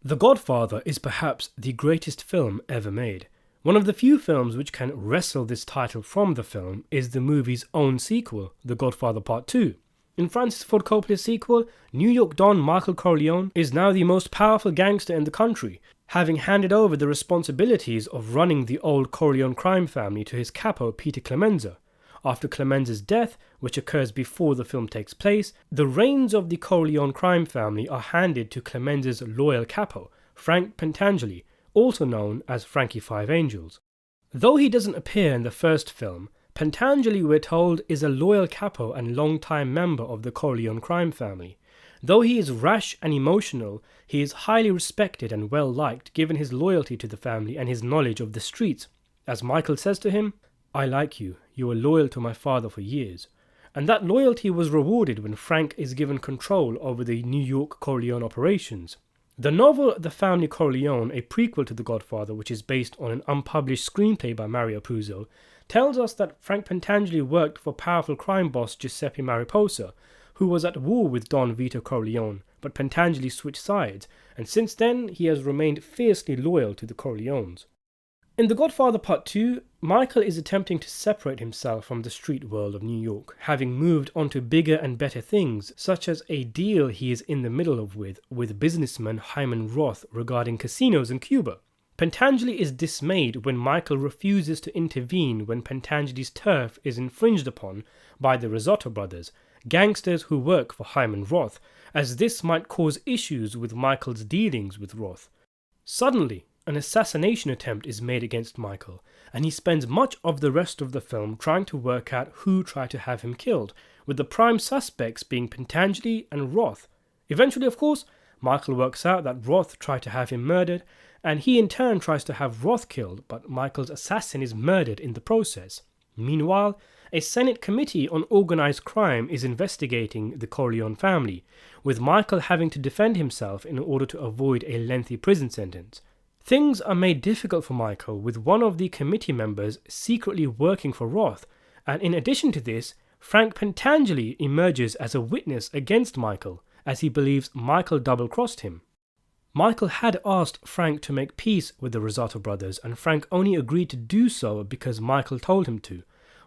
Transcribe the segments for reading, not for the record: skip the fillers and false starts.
The Godfather is perhaps the greatest film ever made. One of the few films which can wrestle this title from the film is the movie's own sequel, The Godfather Part 2. In Francis Ford Coppola's sequel, New York Don Michael Corleone is now the most powerful gangster in the country, having handed over the responsibilities of running the old Corleone crime family to his capo Peter Clemenza. After Clemenza's death, which occurs before the film takes place, the reins of the Corleone crime family are handed to Clemenza's loyal capo, Frank Pentangeli, also known as Frankie Five Angels. Though he doesn't appear in the first film, Pentangeli, we're told, is a loyal capo and long-time member of the Corleone crime family. Though he is rash and emotional, he is highly respected and well-liked given his loyalty to the family and his knowledge of the streets. As Michael says to him, "I like you. You were loyal to my father for years." And that loyalty was rewarded when Frank is given control over the New York Corleone operations. The novel The Family Corleone, a prequel to The Godfather which is based on an unpublished screenplay by Mario Puzo, tells us that Frank Pentangeli worked for powerful crime boss Giuseppe Mariposa, who was at war with Don Vito Corleone, but Pentangeli switched sides, and since then he has remained fiercely loyal to the Corleones. In The Godfather Part 2, Michael is attempting to separate himself from the street world of New York, having moved on to bigger and better things, such as a deal he is in the middle of with businessman Hyman Roth regarding casinos in Cuba. Pentangeli is dismayed when Michael refuses to intervene when Pentangeli's turf is infringed upon by the Risotto brothers, gangsters who work for Hyman Roth, as this might cause issues with Michael's dealings with Roth. Suddenly, an assassination attempt is made against Michael, and he spends much of the rest of the film trying to work out who tried to have him killed, with the prime suspects being Pentangeli and Roth. Eventually, of course, Michael works out that Roth tried to have him murdered, and he in turn tries to have Roth killed, but Michael's assassin is murdered in the process. Meanwhile, a Senate committee on organized crime is investigating the Corleone family, with Michael having to defend himself in order to avoid a lengthy prison sentence. Things are made difficult for Michael, with one of the committee members secretly working for Roth, and in addition to this, Frank Pentangeli emerges as a witness against Michael, as he believes Michael double-crossed him. Michael had asked Frank to make peace with the Risotto brothers, and Frank only agreed to do so because Michael told him to.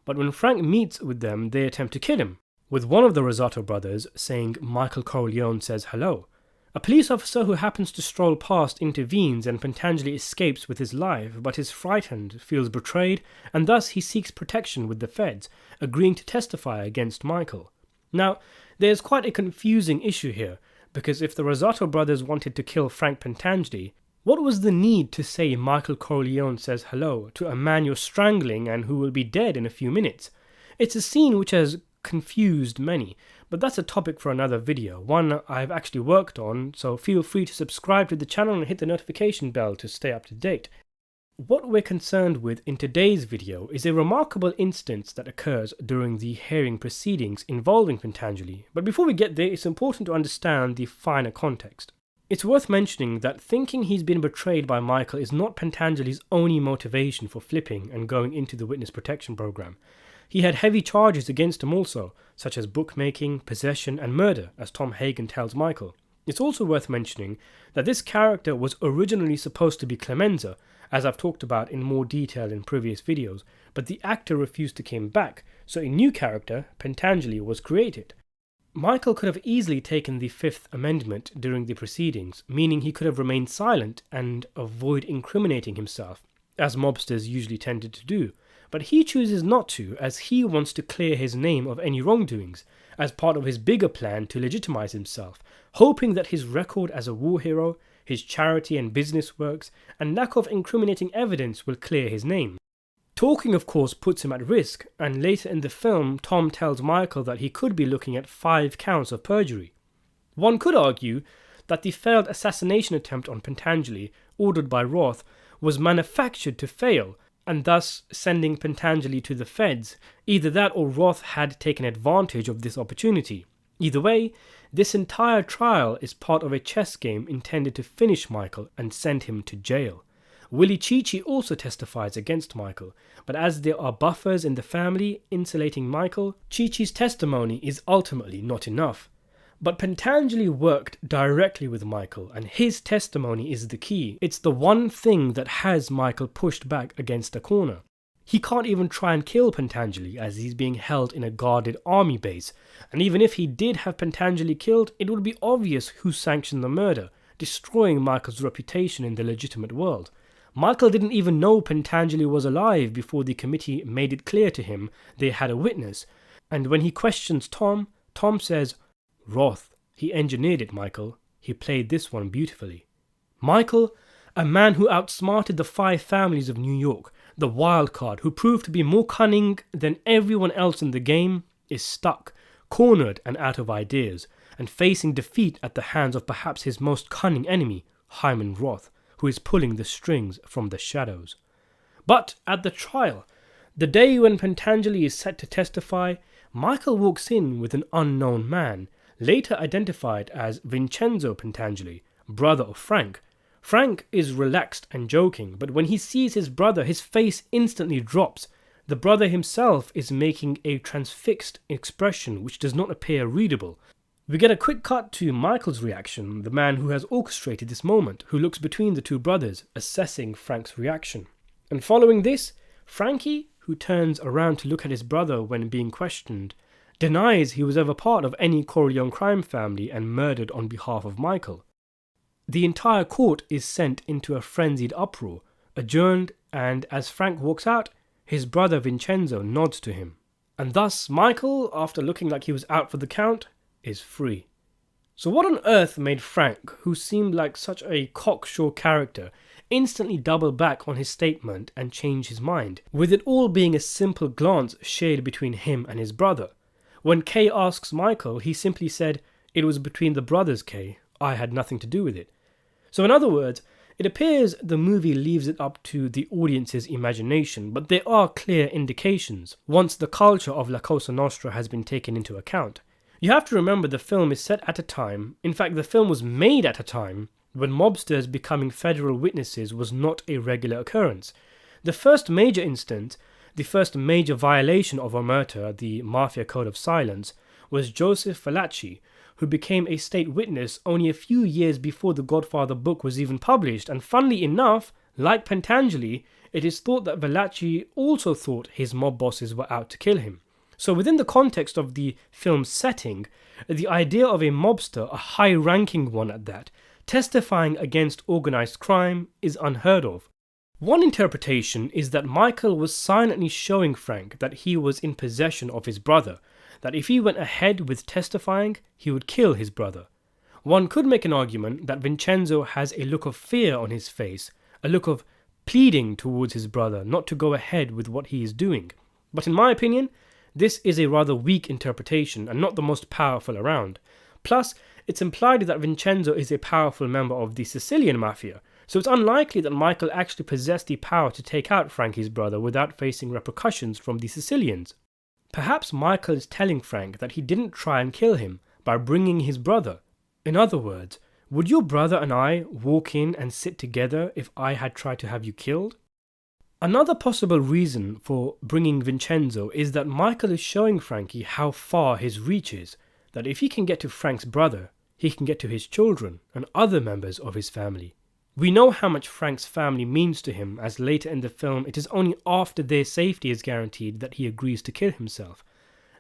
But when Frank meets with them, they attempt to kill him, with one of the Risotto brothers saying Michael Corleone says hello. A police officer who happens to stroll past intervenes and Pentangeli escapes with his life, but is frightened, feels betrayed, and thus he seeks protection with the feds, agreeing to testify against Michael. Now, there's quite a confusing issue here, because if the Risotto brothers wanted to kill Frank Pentangeli, what was the need to say Michael Corleone says hello to a man you're strangling and who will be dead in a few minutes? It's a scene which has confused many, but that's a topic for another video, one I've actually worked on, so feel free to subscribe to the channel and hit the notification bell to stay up to date. What we're concerned with in today's video is a remarkable instance that occurs during the hearing proceedings involving Pentangeli, but before we get there, it's important to understand the finer context. It's worth mentioning that thinking he's been betrayed by Michael is not Pentangeli's only motivation for flipping and going into the witness protection program. He had heavy charges against him also, such as bookmaking, possession and murder, as Tom Hagen tells Michael. It's also worth mentioning that this character was originally supposed to be Clemenza, as I've talked about in more detail in previous videos, but the actor refused to come back, so a new character, Pentangeli, was created. Michael could have easily taken the Fifth Amendment during the proceedings, meaning he could have remained silent and avoid incriminating himself, as mobsters usually tended to do. But he chooses not to, as he wants to clear his name of any wrongdoings, as part of his bigger plan to legitimize himself, hoping that his record as a war hero, his charity and business works, and lack of incriminating evidence will clear his name. Talking, of course, puts him at risk, and later in the film, Tom tells Michael that he could be looking at 5 counts of perjury. One could argue that the failed assassination attempt on Pentangeli, ordered by Roth, was manufactured to fail, and thus sending Pentangeli to the feds. Either that or Roth had taken advantage of this opportunity. Either way, this entire trial is part of a chess game intended to finish Michael and send him to jail. Willie Chichi also testifies against Michael, but as there are buffers in the family insulating Michael, Chichi's testimony is ultimately not enough. But Pentangeli worked directly with Michael, and his testimony is the key. It's the one thing that has Michael pushed back against a corner. He can't even try and kill Pentangeli as he's being held in a guarded army base, and even if he did have Pentangeli killed, it would be obvious who sanctioned the murder, destroying Michael's reputation in the legitimate world. Michael didn't even know Pentangeli was alive before the committee made it clear to him they had a witness, and when he questions Tom, Tom says, "Roth, he engineered it, Michael. He played this one beautifully." Michael, a man who outsmarted the 5 families of New York, the wild card who proved to be more cunning than everyone else in the game, is stuck, cornered and out of ideas, and facing defeat at the hands of perhaps his most cunning enemy, Hyman Roth, who is pulling the strings from the shadows. But at the trial, the day when Pentangeli is set to testify, Michael walks in with an unknown man, later identified as Vincenzo Pentangeli, brother of Frank. Frank is relaxed and joking, but when he sees his brother, his face instantly drops. The brother himself is making a transfixed expression which does not appear readable. We get a quick cut to Michael's reaction, the man who has orchestrated this moment, who looks between the two brothers, assessing Frank's reaction. And following this, Frankie, who turns around to look at his brother when being questioned, denies he was ever part of any Corleone crime family and murdered on behalf of Michael. The entire court is sent into a frenzied uproar, adjourned, and as Frank walks out, his brother Vincenzo nods to him. And thus Michael, after looking like he was out for the count, is free. So what on earth made Frank, who seemed like such a cocksure character, instantly double back on his statement and change his mind, with it all being a simple glance shared between him and his brother? When Kay asks Michael, he simply said, "It was between the brothers, Kay. I had nothing to do with it." So in other words, it appears the movie leaves it up to the audience's imagination, but there are clear indications once the culture of La Cosa Nostra has been taken into account. You have to remember the film is set at a time, in fact the film was made at a time, when mobsters becoming federal witnesses was not a regular occurrence. The first major instance, the first major violation of omerta, the Mafia Code of Silence, was Joseph Valachi, who became a state witness only a few years before the Godfather book was even published, and funnily enough, like Pentangeli, it is thought that Valachi also thought his mob bosses were out to kill him. So within the context of the film's setting, the idea of a mobster, a high-ranking one at that, testifying against organized crime is unheard of. One interpretation is that Michael was silently showing Frank that he was in possession of his brother, that if he went ahead with testifying, he would kill his brother. One could make an argument that Vincenzo has a look of fear on his face, a look of pleading towards his brother not to go ahead with what he is doing. But in my opinion, this is a rather weak interpretation and not the most powerful around. Plus, it's implied that Vincenzo is a powerful member of the Sicilian mafia, so it's unlikely that Michael actually possessed the power to take out Frankie's brother without facing repercussions from the Sicilians. Perhaps Michael is telling Frank that he didn't try and kill him by bringing his brother. In other words, would your brother and I walk in and sit together if I had tried to have you killed? Another possible reason for bringing Vincenzo is that Michael is showing Frankie how far his reach is, that if he can get to Frank's brother, he can get to his children and other members of his family. We know how much Frank's family means to him, as later in the film it is only after their safety is guaranteed that he agrees to kill himself.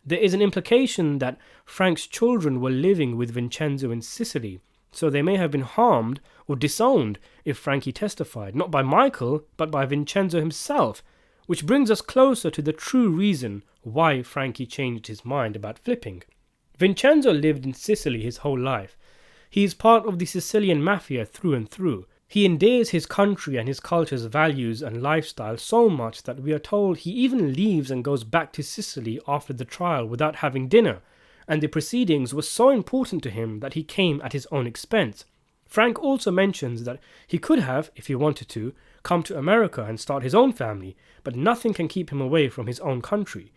There is an implication that Frank's children were living with Vincenzo in Sicily, so they may have been harmed or disowned if Frankie testified, not by Michael, but by Vincenzo himself, which brings us closer to the true reason why Frankie changed his mind about flipping. Vincenzo lived in Sicily his whole life. He is part of the Sicilian mafia through and through. He endears his country and his culture's values and lifestyle so much that we are told he even leaves and goes back to Sicily after the trial without having dinner, and the proceedings were so important to him that he came at his own expense. Frank also mentions that he could have, if he wanted to, come to America and start his own family, but nothing can keep him away from his own country.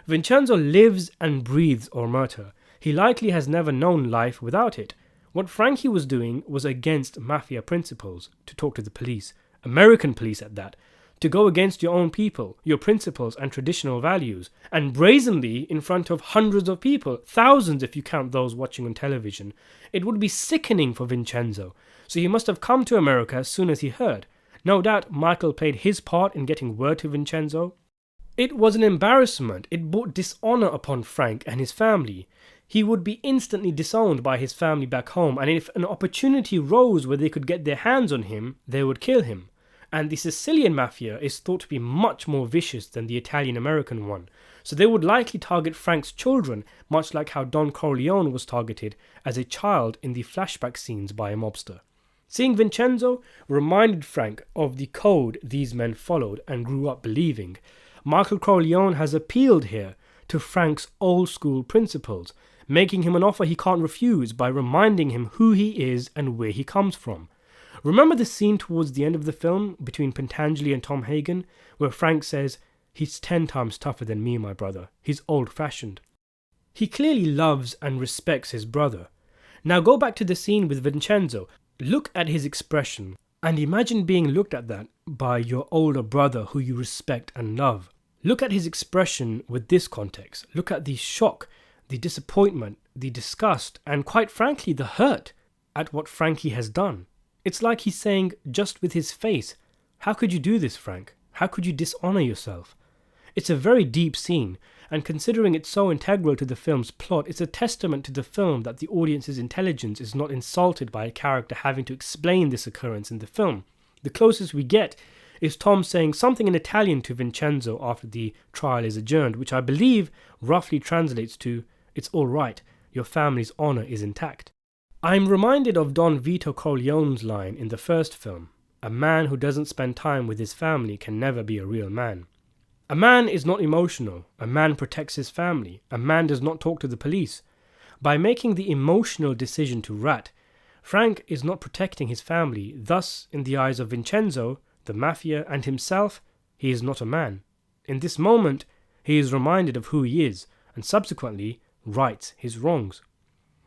Vincenzo lives and breathes omerta. He likely has never known life without it. What Frankie was doing was against mafia principles, to talk to the police, American police at that, to go against your own people, your principles and traditional values, and brazenly in front of hundreds of people, thousands if you count those watching on television. It would be sickening for Vincenzo, so he must have come to America as soon as he heard. No doubt Michael played his part in getting word to Vincenzo. It was an embarrassment. It brought dishonor upon Frank and his family. He would be instantly disowned by his family back home, and if an opportunity rose where they could get their hands on him, they would kill him. And the Sicilian mafia is thought to be much more vicious than the Italian-American one, so they would likely target Frank's children, much like how Don Corleone was targeted as a child in the flashback scenes by a mobster. Seeing Vincenzo reminded Frank of the code these men followed and grew up believing. Michael Corleone has appealed here to Frank's old-school principles, making him an offer he can't refuse by reminding him who he is and where he comes from. Remember the scene towards the end of the film between Pentangeli and Tom Hagen, where Frank says, "He's 10 times tougher than me, my brother. He's old-fashioned." He clearly loves and respects his brother. Now go back to the scene with Vincenzo. Look at his expression, and imagine being looked at that by your older brother who you respect and love. Look at his expression with this context. Look at the shock, the disappointment, the disgust, and quite frankly the hurt at what Frankie has done. It's like he's saying, just with his face, "How could you do this, Frank? How could you dishonor yourself?" It's a very deep scene, and considering it's so integral to the film's plot, it's a testament to the film that the audience's intelligence is not insulted by a character having to explain this occurrence in the film. The closest we get is Tom saying something in Italian to Vincenzo after the trial is adjourned, which I believe roughly translates to, "It's all right, your family's honor is intact." I'm reminded of Don Vito Corleone's line in the first film, "A man who doesn't spend time with his family can never be a real man." A man is not emotional. A man protects his family. A man does not talk to the police. By making the emotional decision to rat, Frank is not protecting his family. Thus, in the eyes of Vincenzo, the mafia, and himself, he is not a man. In this moment, he is reminded of who he is, and subsequently rights his wrongs.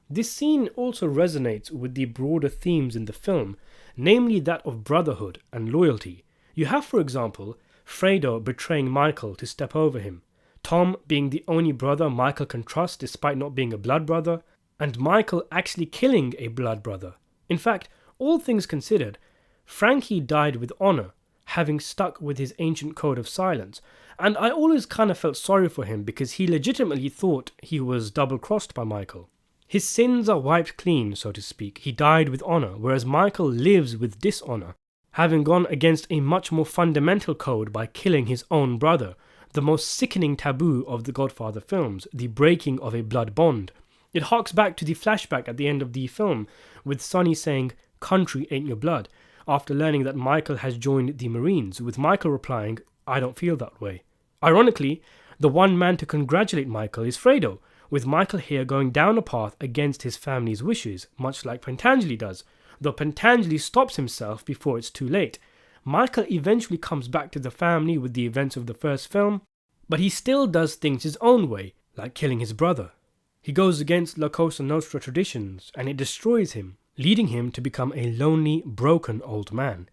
This scene also resonates with the broader themes in the film, namely that of brotherhood and loyalty. You have, for example, Fredo betraying Michael to step over him, Tom being the only brother Michael can trust despite not being a blood brother, and Michael actually killing a blood brother. In fact, all things considered, Frankie died with honor, having stuck with his ancient code of silence, and I always kind of felt sorry for him because he legitimately thought he was double-crossed by Michael. His sins are wiped clean, so to speak. He died with honor, whereas Michael lives with dishonor, having gone against a much more fundamental code by killing his own brother, the most sickening taboo of the Godfather films, the breaking of a blood bond. It harks back to the flashback at the end of the film, with Sonny saying, "Country ain't your blood," after learning that Michael has joined the Marines, with Michael replying, "I don't feel that way." Ironically, the one man to congratulate Michael is Fredo, with Michael here going down a path against his family's wishes, much like Pentangeli does, though Pentangeli stops himself before it's too late. Michael eventually comes back to the family with the events of the first film, but he still does things his own way, like killing his brother. He goes against La Cosa Nostra traditions, and it destroys him, leading him to become a lonely, broken old man.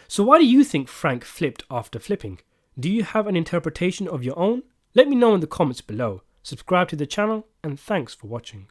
So why do you think Frank flipped after flipping? Do you have an interpretation of your own? Let me know in the comments below. Subscribe to the channel, and thanks for watching.